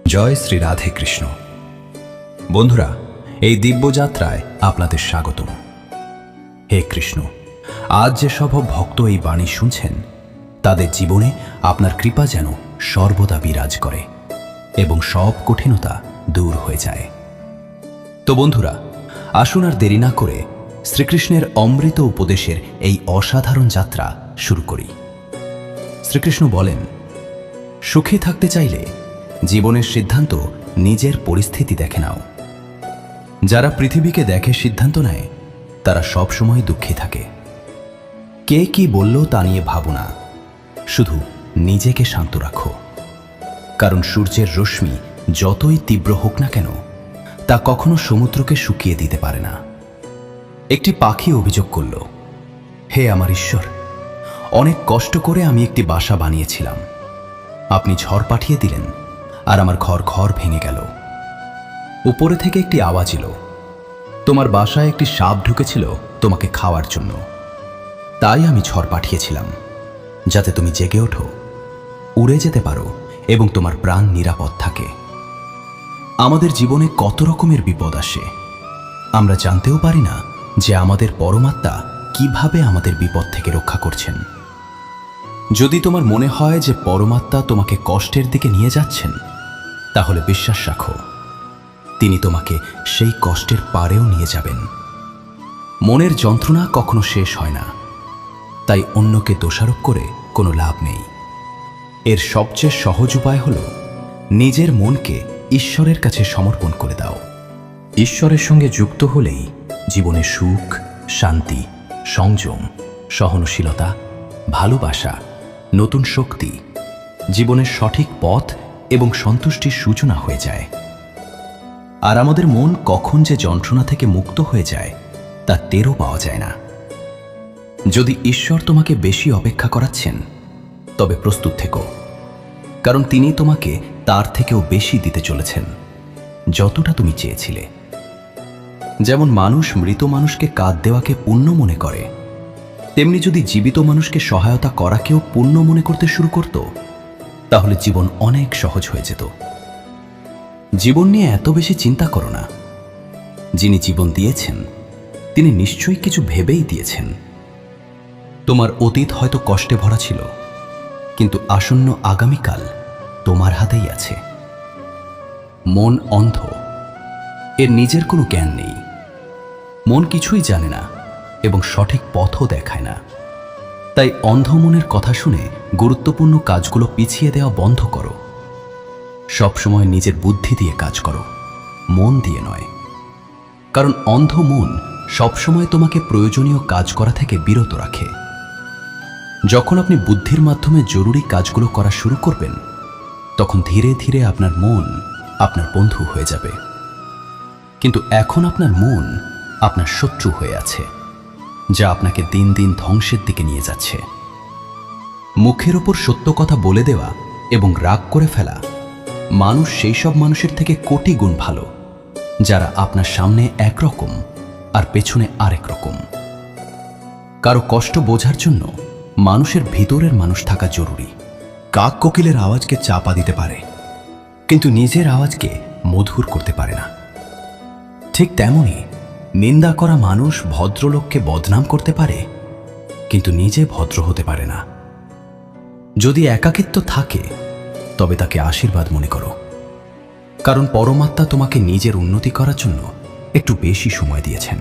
জয় শ্রী রাধে কৃষ্ণ। বন্ধুরা, এই দিব্যযাত্রায় আপনাদের স্বাগতম। হে কৃষ্ণ, আজ যে সব ভক্ত এই বাণী শুনছেন, তাদের জীবনে আপনার কৃপা যেন সর্বদা বিরাজ করে এবং সব কঠিনতা দূর হয়ে যায়। তো বন্ধুরা, আসুন আর দেরি না করে শ্রীকৃষ্ণের অমৃত উপদেশের এই অসাধারণ যাত্রা শুরু করি। শ্রীকৃষ্ণ বলেন, সুখী থাকতে চাইলে জীবনের সিদ্ধান্ত নিজের পরিস্থিতি দেখে নাও। যারা পৃথিবীকে দেখে সিদ্ধান্ত নেয়, তারা সবসময় দুঃখী থাকে। কে কি বলল তা নিয়ে ভাবো না, শুধু নিজেকে শান্ত রাখো। কারণ সূর্যের রশ্মি যতই তীব্র হোক না কেন, তা কখনো সমুদ্রকে শুকিয়ে দিতে পারে না। একটি পাখি অভিযোগ করল, হে আমার ঈশ্বর, অনেক কষ্ট করে আমি একটি বাসা বানিয়েছিলাম, আপনি ঝড় পাঠিয়ে দিলেন আর আমার ঘর ভেঙে গেল। উপরে থেকে একটি আওয়াজ এলো, তোমার বাসায় একটি সাপ ঢুকেছিল তোমাকে খাওয়ার জন্য, তাই আমি ঝড় পাঠিয়েছিলাম, যাতে তুমি জেগে ওঠো, উড়ে যেতে পারো এবং তোমার প্রাণ নিরাপদ থাকে। আমাদের জীবনে কত রকমের বিপদ আসে, আমরা জানতেও পারি না যে আমাদের পরমাত্মা কিভাবে আমাদের বিপদ থেকে রক্ষা করছেন। যদি তোমার মনে হয় যে পরমাত্মা তোমাকে কষ্টের দিকে নিয়ে যাচ্ছেন, তাহলে বিশ্বাস রাখো, তিনি তোমাকে সেই কষ্টের পারেও নিয়ে যাবেন। মনের যন্ত্রণা কখনো শেষ হয় না, তাই অন্যকে দোষারোপ করে কোনো লাভ নেই। এর সবচেয়ে সহজ উপায় হল নিজের মনকে ঈশ্বরের কাছে সমর্পণ করে দাও। ঈশ্বরের সঙ্গে যুক্ত হলেই জীবনে সুখ, শান্তি, সংযম, সহনশীলতা, ভালোবাসা, নতুন শক্তি, জীবনের সঠিক পথ এবং সন্তুষ্টির সূচনা হয়ে যায়। আর আমাদের মন কখন যে যন্ত্রণা থেকে মুক্ত হয়ে যায় তা টেরও পাওয়া যায় না। যদি ঈশ্বর তোমাকে বেশি অপেক্ষা করাচ্ছেন, তবে প্রস্তুত থেকো, কারণ তিনি তোমাকে তার থেকেও বেশি দিতে চলেছেন, যতটা তুমি চেয়েছিলে। যেমন মানুষ মৃত মানুষকে কাঁদ দেওয়াকে পুণ্য মনে করে, তেমনি যদি জীবিত মানুষকে সহায়তা করাকেও পুণ্য মনে করতে শুরু করত, তাহলে জীবন অনেক সহজ হয়ে যেত। জীবন নিয়ে এত বেশি চিন্তা করো না। যিনি জীবন দিয়েছেন, তিনি নিশ্চয়ই কিছু ভেবেই দিয়েছেন। তোমার অতীত হয়তো কষ্টে ভরা ছিল, কিন্তু আসন্ন আগামীকাল তোমার হাতেই আছে। মন অন্ধ, এর নিজের কোনো জ্ঞান নেই। মন কিছুই জানে না এবং সঠিক পথও দেখায় না। তাই অন্ধ মনের কথা শুনে গুরুত্বপূর্ণ কাজগুলো পিছিয়ে দেওয়া বন্ধ করো। সবসময় নিজের বুদ্ধি দিয়ে কাজ করো, মন দিয়ে নয়। কারণ অন্ধ মন সবসময় তোমাকে প্রয়োজনীয় কাজ করা থেকে বিরত রাখে। যখন আপনি বুদ্ধির মাধ্যমে জরুরি কাজগুলো করা শুরু করবেন, তখন ধীরে ধীরে আপনার মন আপনার বন্ধু হয়ে যাবে। কিন্তু এখন আপনার মন আপনার শত্রু হয়ে আছে, যা আপনাকে দিন দিন ধ্বংসের দিকে নিয়ে যাচ্ছে। মুখের ওপর সত্য কথা বলে দেওয়া এবং রাগ করে ফেলা মানুষ সেই সব মানুষের থেকে কোটি গুণ ভালো, যারা আপনার সামনে একরকম আর পেছনে আরেক রকম। কারো কষ্ট বোঝার জন্য মানুষের ভিতরের মানুষ থাকা জরুরি। কাক কোকিলের আওয়াজকে চাপা দিতে পারে, কিন্তু নিজের আওয়াজকে মধুর করতে পারে না। ঠিক তেমনি নিন্দা করা মানুষ ভদ্রলোককে বদনাম করতে পারে, কিন্তু নিজে ভদ্র হতে পারে না। যদি একাকিত্ব থাকে, তবে তাকে আশীর্বাদ মনে করো, কারণ পরমাত্মা তোমাকে নিজের উন্নতি করার জন্য একটু বেশি সময় দিয়েছেন।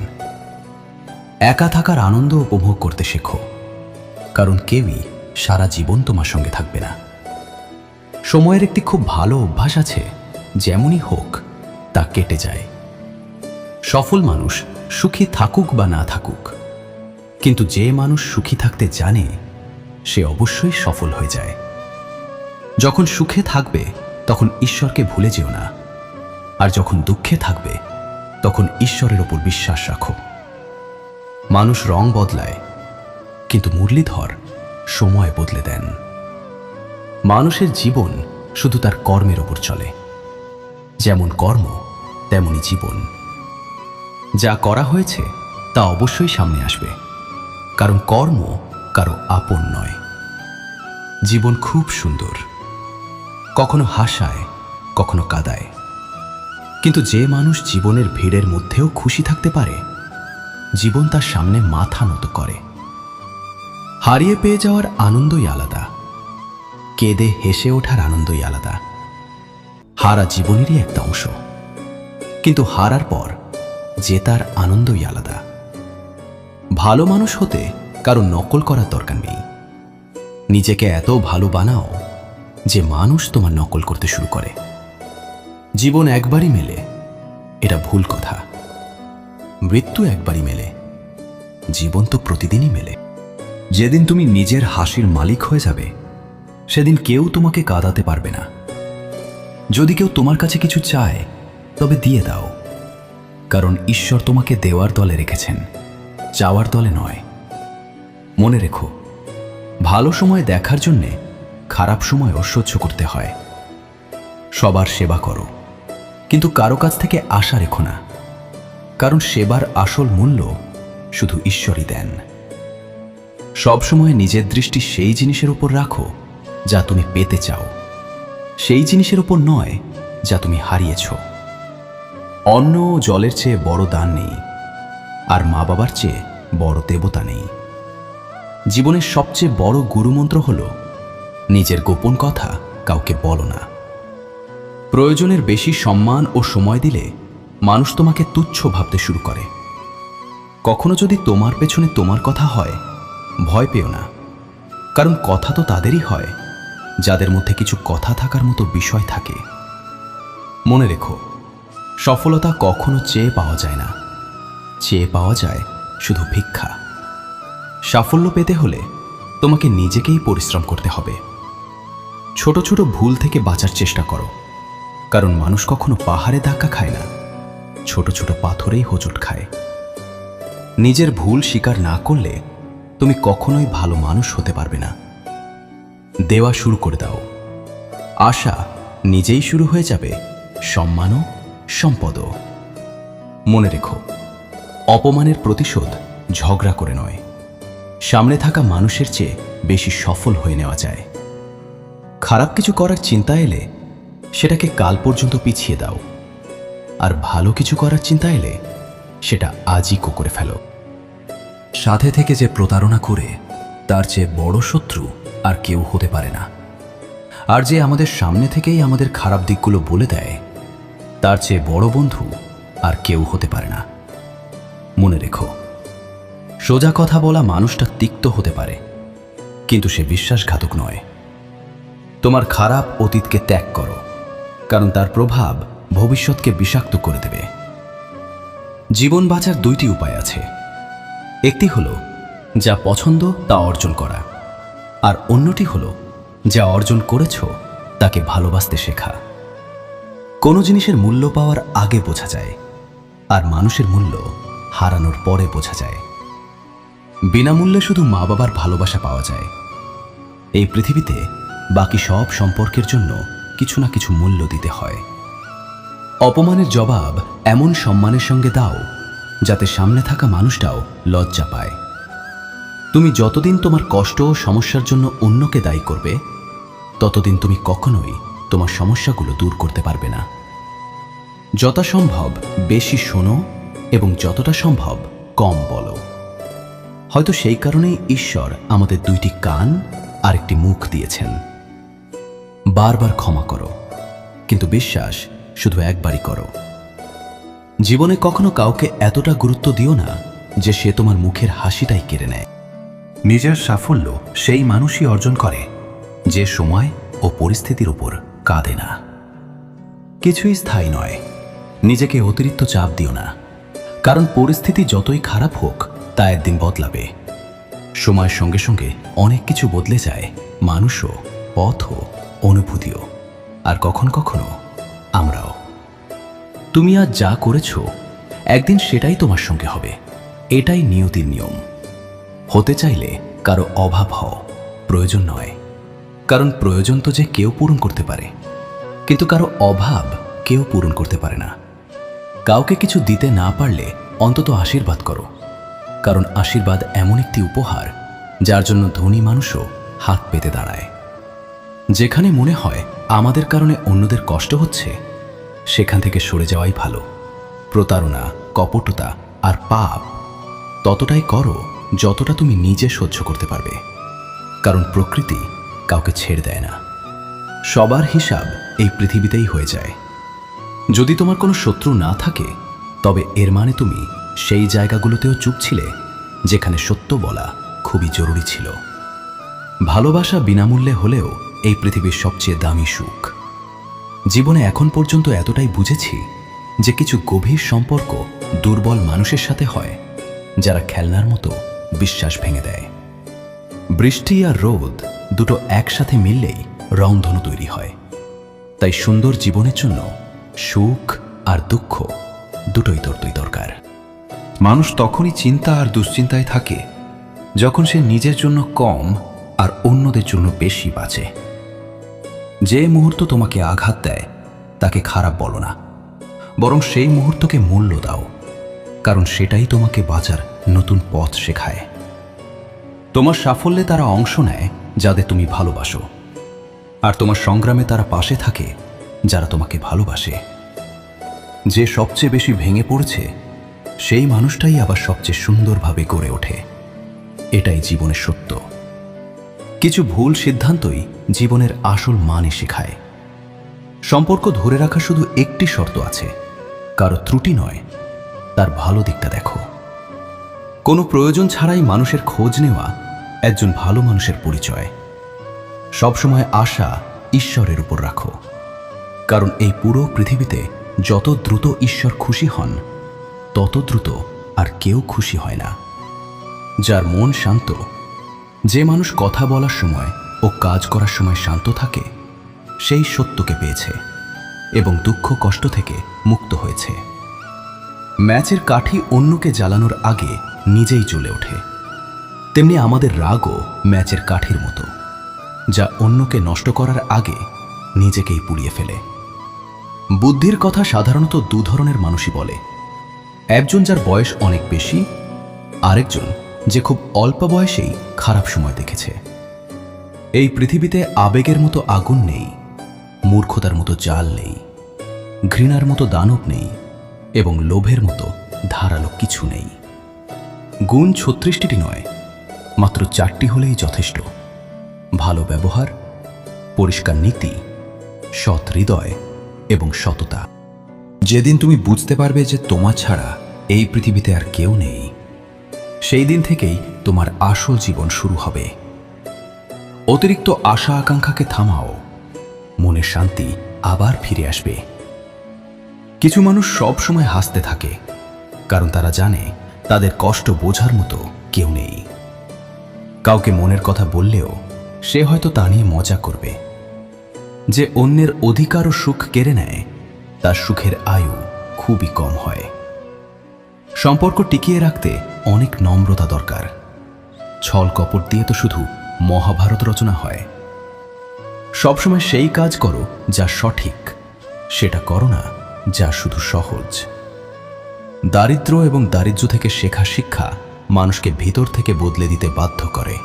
একা থাকার আনন্দ উপভোগ করতে শেখো, কারণ কেউই সারা জীবন তোমার সঙ্গে থাকবে না। সময়ের একটি খুব ভালো অভ্যাস আছে, যেমনই হোক তা কেটে যায়। সফল মানুষ সুখী থাকুক বা না থাকুক, কিন্তু যে মানুষ সুখী থাকতে জানে, সে অবশ্যই সফল হয়ে যায়। যখন সুখে থাকবে, তখন ঈশ্বরকে ভুলে যেও না, আর যখন দুঃখে থাকবে, তখন ঈশ্বরের ওপর বিশ্বাস রাখো। মানুষ রং বদলায়, কিন্তু মুরলীধর সময় বদলে দেন। মানুষের জীবন শুধু তার কর্মের ওপর চলে। যেমন কর্ম, তেমনি জীবন। যা করা হয়েছে তা অবশ্যই সামনে আসবে, কারণ কর্ম কারো আপন নয়। জীবন খুব সুন্দর, কখনো হাসায়, কখনো কাঁদায়। কিন্তু যে মানুষ জীবনের ভিড়ের মধ্যেও খুশি থাকতে পারে, জীবন তার সামনে মাথা নত করে। হারিয়ে পেয়ে যাওয়ার আনন্দই আলাদা, কেঁদে হেসে ওঠার আনন্দই আলাদা। হারা জীবনেরই একটা অংশ, কিন্তু হারার পর জেতার আনন্দই আলাদা। ভালো মানুষ হতে কারো নকল করার দরকার নেই। নিজেকে এত ভালো বানাও যে মানুষ তোমার নকল করতে শুরু করে। জীবন একবারই মেলে, এটা ভুল কথা। মৃত্যু একবারই মেলে, জীবন তো প্রতিদিনই মেলে। যেদিন তুমি নিজের হাসির মালিক হয়ে যাবে, সেদিন কেউ তোমাকে কাঁদাতে পারবে না। যদি কেউ তোমার কাছে কিছু চায়, তবে দিয়ে দাও, কারণ ঈশ্বর তোমাকে দেওয়ার দলে রেখেছেন, চাওয়ার দলে নয়। মনে রেখো, ভালো সময় দেখার জন্যে খারাপ সময়ও সহ্য করতে হয়। সবার সেবা করো, কিন্তু কারো কাছ থেকে আশা রেখো না, কারণ সেবার আসল মূল্য শুধু ঈশ্বরই দেন। সবসময় নিজের দৃষ্টি সেই জিনিসের উপর রাখো যা তুমি পেতে চাও, সেই জিনিসের উপর নয় যা তুমি হারিয়েছ। অন্ন ও জলের চেয়ে বড় দান নেই, আর মা বাবার চেয়ে বড় দেবতা নেই। জীবনের সবচেয়ে বড় গুরুমন্ত্র হল নিজের গোপন কথা কাউকে বলো না। প্রয়োজনের বেশি সম্মান ও সময় দিলে মানুষ তোমাকে তুচ্ছ ভাবতে শুরু করে। কখনো যদি তোমার পেছনে তোমার কথা হয়, ভয় পেও না, কারণ কথা তো তাদেরই হয় যাদের মধ্যে কিছু কথা থাকার মতো বিষয় থাকে। মনে রেখো, সফলতা কখনো চেয়ে পাওয়া যায় না, চেয়ে পাওয়া যায় শুধু ভিক্ষা। সাফল্য পেতে হলে তোমাকে নিজেকেই পরিশ্রম করতে হবে। ছোট ছোট ভুল থেকে বাঁচার চেষ্টা করো, কারণ মানুষ কখনো পাহাড়ে ধাক্কা খায় না, ছোট ছোট পাথরেই হোঁচট খায়। নিজের ভুল স্বীকার না করলে তুমি কখনোই ভালো মানুষ হতে পারবে না। দেওয়া শুরু করে দাও, আশা নিজেই শুরু হয়ে যাবে, সম্মানও সম্পদও। মনে রেখো, অপমানের প্রতিশোধ ঝগড়া করে নয়, সামনে থাকা মানুষের চেয়ে বেশি সফল হয়ে নেওয়া যায়। খারাপ কিছু করার চিন্তা এলে সেটাকে কাল পর্যন্ত পিছিয়ে দাও, আর ভালো কিছু করার চিন্তা এলে সেটা আজই করে ফেলো। সাথে থেকে যে প্রতারণা করে, তার চেয়ে বড় শত্রু আর কেউ হতে পারে না। আর যে আমাদের সামনে থেকেই আমাদের খারাপ দিকগুলো বলে দেয়, তার চেয়ে বড় বন্ধু আর কেউ হতে পারে না। মনে রেখো, সোজা কথা বলা মানুষটা তিক্ত হতে পারে, কিন্তু সে বিশ্বাসঘাতক নয়। তোমার খারাপ অতীতকে ত্যাগ করো, কারণ তার প্রভাব ভবিষ্যৎকে বিষাক্ত করে দেবে। জীবন বাঁচার দুইটি উপায় আছে। একটি হলো যা পছন্দ তা অর্জন করা, আর অন্যটি হলো যা অর্জন করেছ তাকে ভালোবাসতে শেখা। কোনো জিনিসের মূল্য পাওয়ার আগে বোঝা যায়, আর মানুষের মূল্য হারানোর পরে বোঝা যায়। বিনামূল্যে শুধু মা বাবার ভালোবাসা পাওয়া যায়। এই পৃথিবীতে বাকি সব সম্পর্কের জন্য কিছু না কিছু মূল্য দিতে হয়। অপমানের জবাব এমন সম্মানের সঙ্গে দাও যাতে সামনে থাকা মানুষটাও লজ্জা পায়। তুমি যতদিন তোমার কষ্ট ও সমস্যার জন্য অন্যকে দায়ী করবে, ততদিন তুমি কখনোই তোমার সমস্যাগুলো দূর করতে পারবে না। যথাসম্ভব বেশি শোনো এবং যতটা সম্ভব কম বলো। হয়তো সেই কারণেই ঈশ্বর আমাদের দুইটি কান আর একটি মুখ দিয়েছেন। বারবার ক্ষমা করো, কিন্তু বিশ্বাস শুধু একবারই করো। জীবনে কখনো কাউকে এতটা গুরুত্ব দিও না যে সে তোমার মুখের হাসিটাই কেড়ে নেয়। নিজের সাফল্য সেই মানুষই অর্জন করে যে সময় ও পরিস্থিতির উপর কাঁদে না। কিছুই স্থায়ী নয়, নিজেকে অতিরিক্ত চাপ দিও না, কারণ পরিস্থিতি যতই খারাপ হোক তা একদিন বদলাবে। সময়ের সঙ্গে সঙ্গে অনেক কিছু বদলে যায়, মানুষও, পথও, অনুভূতিও, আর কখনো কখনো আমরাও। তুমি আজ যা করেছো একদিন সেটাই তোমার সঙ্গে হবে, এটাই নিয়তির নিয়ম। হতে চাইলে কারো অভাব হও, প্রয়োজন নয়, কারণ প্রয়োজন তো যে কেউ পূরণ করতে পারে, কিন্তু কারো অভাব কেউ পূরণ করতে পারে না। কাউকে কিছু দিতে না পারলে অন্তত আশীর্বাদ করো, কারণ আশীর্বাদ এমন একটি উপহার যার জন্য ধনী মানুষও হাত পেতে দাঁড়ায়। যেখানে মনে হয় আমাদের কারণে অন্যদের কষ্ট হচ্ছে, সেখান থেকে সরে যাওয়াই ভালো। প্রতারণা, কপটতা আর পাপ ততটাই করো যতটা তুমি নিজে সহ্য করতে পারবে, কারণ প্রকৃতি কাউকে ছেড়ে দেয় না। সবার হিসাব এই পৃথিবীতেই হয়ে যায়। যদি তোমার কোনো শত্রু না থাকে, তবে এর মানে তুমি সেই জায়গাগুলোতেও চুপ ছিলে যেখানে সত্য বলা খুবই জরুরি ছিল। ভালোবাসা বিনামূল্যে হলেও এই পৃথিবীর সবচেয়ে দামি সুখ। জীবনে এখন পর্যন্ত এতটাই বুঝেছি যে কিছু গভীর সম্পর্ক দুর্বল মানুষের সাথে হয়, যারা খেলনার মতো বিশ্বাস ভেঙে দেয়। বৃষ্টি আর রোদ দুটো একসাথে মিললেই রংধনু তৈরি হয়। তাই সুন্দর জীবনের জন্য সুখ আর দুঃখ দুটোই দরকার। মানুষ তখনই চিন্তা আর দুশ্চিন্তায় থাকে যখন সে নিজের জন্য কম আর অন্যদের জন্য বেশি বাঁচে। যে মুহূর্ত তোমাকে আঘাত দেয় তাকে খারাপ বলো না, বরং সেই মুহূর্তকে মূল্য দাও, কারণ সেটাই তোমাকে বাঁচার নতুন পথ শেখায়। তোমার সাফল্যে তারা অংশ নেয় যাদের তুমি ভালোবাসো, আর তোমার সংগ্রামে তারা পাশে থাকে যারা তোমাকে ভালোবাসে। যে সবচেয়ে বেশি ভেঙে পড়েছে, সেই মানুষটাই আবার সবচেয়ে সুন্দরভাবে গড়ে ওঠে। এটাই জীবনের সত্য। কিছু ভুল সিদ্ধান্তই জীবনের আসল মানে শেখায়। সম্পর্ক ধরে রাখা শুধু একটি শর্ত আছে, কারো ত্রুটি নয়, তার ভালো দিকটা দেখো। কোনো প্রয়োজন ছাড়াই মানুষের খোঁজ নেওয়া একজন ভালো মানুষের পরিচয়। সবসময় আশা ঈশ্বরের উপর রাখো, কারণ এই পুরো পৃথিবীতে যত দ্রুত ঈশ্বর খুশি হন, তত দ্রুত আর কেউ খুশি হয় না। যার মন শান্ত, যে মানুষ কথা বলার সময় ও কাজ করার সময় শান্ত থাকে, সেই সত্যকে পেয়েছে এবং দুঃখ কষ্ট থেকে মুক্ত হয়েছে। ম্যাচের কাঠি অন্যকে জ্বালানোর আগে নিজেই জ্বলে ওঠে, তেমনি আমাদের রাগও ম্যাচের কাঠির মতো, যা অন্যকে নষ্ট করার আগে নিজেকেই পুড়িয়ে ফেলে। বুদ্ধির কথা সাধারণত দু ধরনের মানুষই বলে। একজন যার বয়স অনেক বেশি, আরেকজন যে খুব অল্প বয়সেই খারাপ সময় দেখেছে। এই পৃথিবীতে আবেগের মতো আগুন নেই, মূর্খতার মতো জাল নেই, ঘৃণার মতো দানব নেই এবং লোভের মতো ধারালো কিছু নেই। গুণ ৩৬টি নয়, মাত্র ৪টি হলেই যথেষ্ট। ভালো ব্যবহার, পরিষ্কার নীতি, সৎ হৃদয় এবং সততা। যেদিন তুমি বুঝতে পারবে যে তোমার ছাড়া এই পৃথিবীতে আর কেউ নেই, সেই দিন থেকেই তোমার আসল জীবন শুরু হবে। অতিরিক্ত আশা আকাঙ্ক্ষাকে থামাও, মনের শান্তি আবার ফিরে আসবে। কিছু মানুষ সব সময় হাসতে থাকে, কারণ তারা জানে তাদের কষ্ট বোঝার মতো কেউ নেই। কাউকে মনের কথা বললেও সে হয়তো তা নিয়ে মজা করবে। যে অন্যের অধিকার ও সুখ কেড়ে নেয়, তার সুখের আয়ু খুবই কম হয়। সম্পর্ক টিকিয়ে রাখতে অনেক নম্রতা দরকার। ছল কপট দিয়ে তো শুধু মহাভারত রচনা হয়। সবসময় সেই কাজ করো যা সঠিক, সেটা করো না যা শুধু সহজ। দারিদ্র্য এবং দারিদ্র্য থেকে শেখা শিক্ষা মানুষকে ভিতর থেকে বদলে দিতে বাধ্য করে।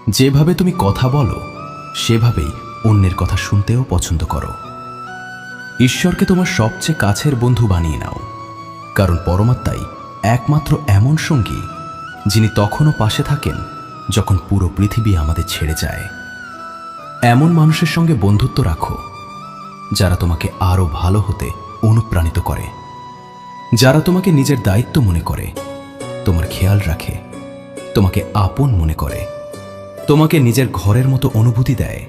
যেভাবে তুমি কথা বলো, সেভাবেই অন্যের কথা শুনতেও পছন্দ করো। ঈশ্বরকে তোমার সবচেয়ে কাছের বন্ধু বানিয়ে নাও, কারণ পরমাত্মাই একমাত্র এমন সঙ্গী যিনি তখনও পাশে থাকেন যখন পুরো পৃথিবী আমাদের ছেড়ে যায়। এমন মানুষের সঙ্গে বন্ধুত্ব রাখো যারা তোমাকে আরো ভালো হতে অনুপ্রাণিত করে, যারা তোমাকে নিজের দায়িত্ব মনে করে, তোমার খেয়াল রাখে, তোমাকে আপন মনে করে, তোমাকে নিজের ঘরের মতো অনুভূতি দেয়,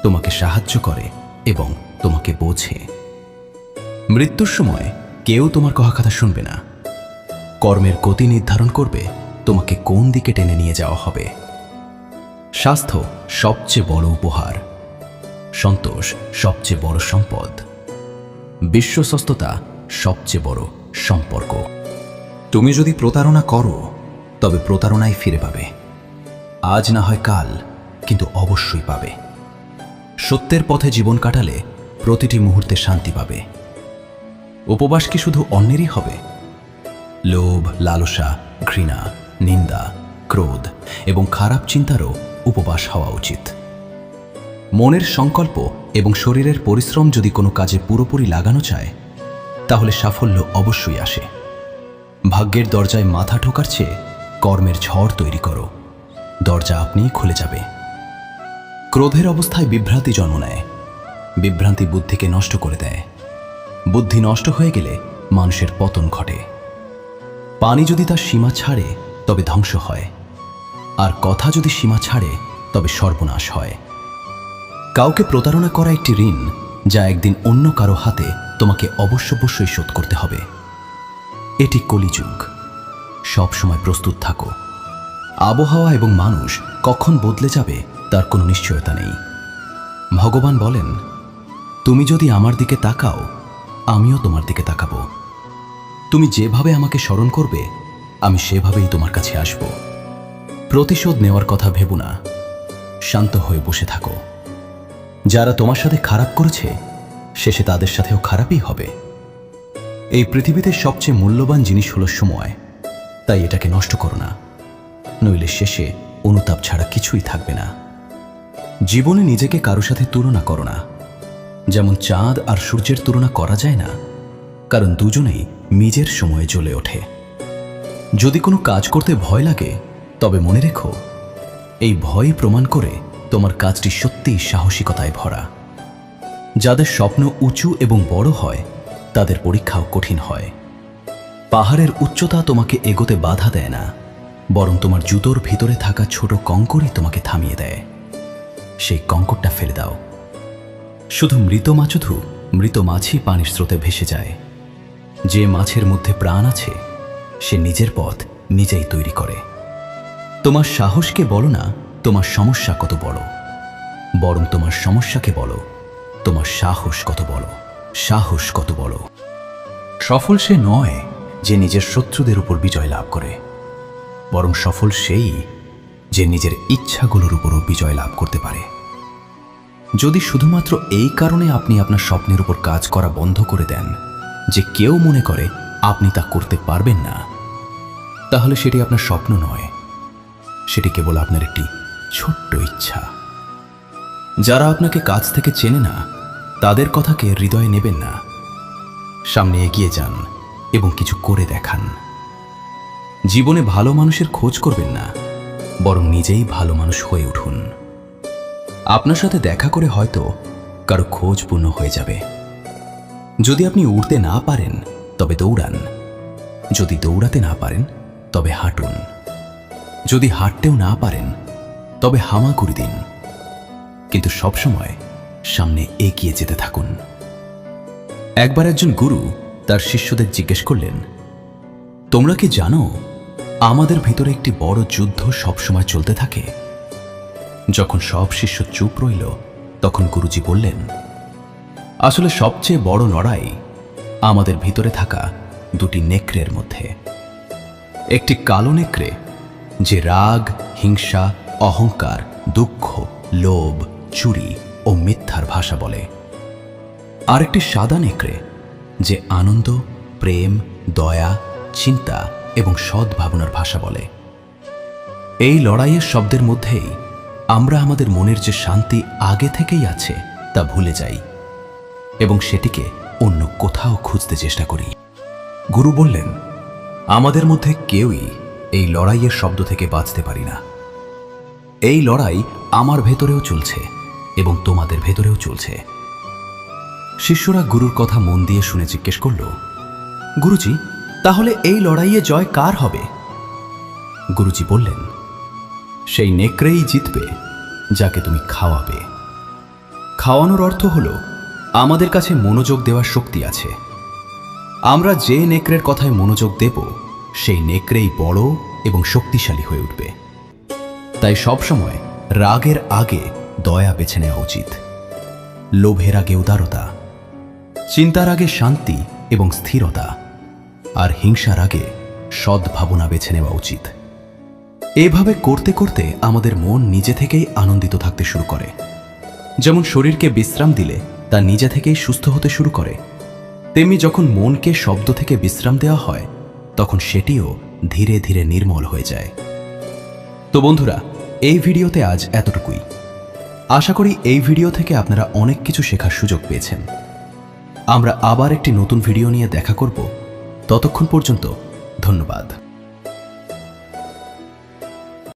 তোমাকে সাহায্য করে এবং তোমাকে বোঝে। মৃত্যুর সময় কেউ তোমার কথা শুনবে না। কর্মের গতি নির্ধারণ করবে তোমাকে কোন দিকে টেনে নিয়ে যাওয়া হবে। স্বাস্থ্য সবচেয়ে বড় উপহার, সন্তোষ সবচেয়ে বড় সম্পদ, বিশ্বস্ততা সবচেয়ে বড় সম্পর্ক। তুমি যদি প্রতারণা করো, তবে প্রতারণাই ফিরে পাবে। আজ না হয় কাল, কিন্তু অবশ্যই পাবে। সত্যের পথে জীবন কাটালে প্রতিটি মুহূর্তে শান্তি পাবে। উপবাস কি শুধু অন্যেরই হবে? লোভ, লালসা, ঘৃণা, নিন্দা, ক্রোধ এবং খারাপ চিন্তারও উপবাস হওয়া উচিত। মনের সংকল্প এবং শরীরের পরিশ্রম যদি কোনো কাজে পুরোপুরি লাগানো যায়, তাহলে সাফল্য অবশ্যই আসে। ভাগ্যের দরজায় মাথা ঠোকার চেয়ে কর্মের ঝড় তৈরি করো, দরজা আপনিই খুলে যাবে। ক্রোধের অবস্থায় বিভ্রান্তি জন্ম নেয়, বিভ্রান্তি বুদ্ধিকে নষ্ট করে দেয়। বুদ্ধি নষ্ট হয়ে গেলে মানুষের পতন ঘটে। পানি যদি তার সীমা ছাড়ে তবে ধ্বংস হয়, আর কথা যদি সীমা ছাড়ে তবে সর্বনাশ হয়। কাউকে প্রতারণা করা একটি ঋণ, যা একদিন অন্য কারো হাতে তোমাকে অবশ্যই শোধ করতে হবে। এটি কলিযুগ, সব সময় প্রস্তুত থাকো। আবহাওয়া এবং মানুষ কখন বদলে যাবে তার কোনো নিশ্চয়তা নেই। ভগবান বলেন, তুমি যদি আমার দিকে তাকাও, আমিও তোমার দিকে তাকাবো। তুমি যেভাবে আমাকে স্মরণ করবে, আমি সেভাবেই তোমার কাছে আসব। প্রতিশোধ নেওয়ার কথা ভেবো না, শান্ত হয়ে বসে থাকো। যারা তোমার সাথে খারাপ করেছে, শেষে তাদের সাথেও খারাপই হবে। এই পৃথিবীতে সবচেয়ে মূল্যবান জিনিস হলো সময়, তাই এটাকে নষ্ট করো না, নইলে শেষে অনুতাপ ছাড়া কিছুই থাকবে না। জীবনে নিজেকে কারো সাথে তুলনা করো না। যেমন চাঁদ আর সূর্যের তুলনা করা যায় না, কারণ দুজনেই নিজের সময়ে জ্বলে ওঠে। যদি কোনো কাজ করতে ভয় লাগে, তবে মনে রেখো, এই ভয় প্রমাণ করে তোমার কাজটি সত্যিই সাহসিকতায় ভরা। যাদের স্বপ্ন উঁচু এবং বড় হয়, তাদের পরীক্ষাও কঠিন হয়। পাহাড়ের উচ্চতা তোমাকে এগোতে বাধা দেয় না, বরং তোমার জুতোর ভিতরে থাকা ছোট কঙ্করই তোমাকে থামিয়ে দেয়। সেই কঙ্করটা ফেলে দাও। শুধু মৃত মাছই পানির স্রোতে ভেসে যায়। যে মাছের মধ্যে প্রাণ আছে, সে নিজের পথ নিজেই তৈরি করে। তোমার সাহসকে বলো না তোমার সমস্যা কত বড়, বরং তোমার সমস্যাকে বলো তোমার সাহস কত বড়। সাহস কত বড়। সফল সে নয় যে নিজের শত্রুদের উপর বিজয় লাভ করে, বরং সফল সেই যে নিজের ইচ্ছাগুলোর উপরও বিজয় লাভ করতে পারে। যদি শুধুমাত্র এই কারণে আপনি আপনার স্বপ্নের উপর কাজ করা বন্ধ করে দেন যে কেউ মনে করে আপনি তা করতে পারবেন না, তাহলে সেটি আপনার স্বপ্ন নয়, সেটি কেবল আপনার একটি ছোট্ট ইচ্ছা। যারা আপনাকে কাছ থেকে চেনে না, তাদের কথাকে হৃদয়ে নেবেন না। সামনে এগিয়ে যান এবং কিছু করে দেখান। জীবনে ভালো মানুষের খোঁজ করবেন না, বরং নিজেই ভালো মানুষ হয়ে উঠুন। আপনার সাথে দেখা করে হয়তো কারো খোঁজ পূর্ণ হয়ে যাবে। যদি আপনি উড়তে না পারেন, তবে দৌড়ান। যদি দৌড়াতে না পারেন, তবে হাঁটুন। যদি হাঁটতেও না পারেন, তবে হামাগুড়ি দিন। কিন্তু সবসময় সামনে এগিয়ে যেতে থাকুন। একবার একজন গুরু তার শিষ্যদের জিজ্ঞেস করলেন, তোমরা কি জানো আমাদের ভিতরে একটি বড় যুদ্ধ সবসময় চলতে থাকে? যখন সব শিষ্য চুপ রইল, তখন গুরুজি বললেন, আসলে সবচেয়ে বড় লড়াই আমাদের ভিতরে থাকা দুটি নেকড়ের মধ্যে। একটি কালো নেকড়ে, যে রাগ, হিংসা, অহংকার, দুঃখ, লোভ, চুরি ও মিথ্যার ভাষা বলে। আরেকটি সাদা নেকড়ে, যে আনন্দ, প্রেম, দয়া, চিন্তা এবং সদ্ভাবনার ভাষা বলে। এই লড়াইয়ের শব্দের মধ্যেই আমরা আমাদের মনের যে শান্তি আগে থেকেই আছে তা ভুলে যাই এবং সেটিকে অন্য কোথাও খুঁজতে চেষ্টা করি। গুরু বললেন, আমাদের মধ্যে কেউই এই লড়াইয়ের শব্দ থেকে বাঁচতে পারি না। এই লড়াই আমার ভেতরেও চলছে এবং তোমাদের ভেতরেও চলছে। শিষ্যরা গুরুর কথা মন দিয়ে শুনে জিজ্ঞেস করল, গুরুজি, তাহলে এই লড়াইয়ে জয় কার হবে? গুরুজি বললেন, সেই নেকড়েই জিতবে যাকে তুমি খাওয়াবে। খাওয়ানোর অর্থ হলো আমাদের কাছে মনোযোগ দেওয়ার শক্তি আছে। আমরা যে নেকড়ের কথায় মনোযোগ দেব, সেই নেকড়েই বড় এবং শক্তিশালী হয়ে উঠবে। তাই সবসময় রাগের আগে দয়া বেছে নেওয়া উচিত, লোভের আগে উদারতা, চিন্তার আগে শান্তি এবং স্থিরতা, আর হিংসার আগে সদ্ভাবনা বেছে নেওয়া উচিত। এভাবে করতে করতে আমাদের মন নিজে থেকেই আনন্দিত থাকতে শুরু করে। যেমন শরীরকে বিশ্রাম দিলে তা নিজে থেকেই সুস্থ হতে শুরু করে, তেমনি যখন মনকে শব্দ থেকে বিশ্রাম দেওয়া হয়, তখন সেটিও ধীরে ধীরে নির্মল হয়ে যায়। তো বন্ধুরা, এই ভিডিওতে আজ এতটুকুই। আশা করি এই ভিডিও থেকে আপনারা অনেক কিছু শেখার সুযোগ পেয়েছেন। আমরা আবার একটি নতুন ভিডিও নিয়ে দেখা করব। ততক্ষণ পর্যন্ত ধন্যবাদ।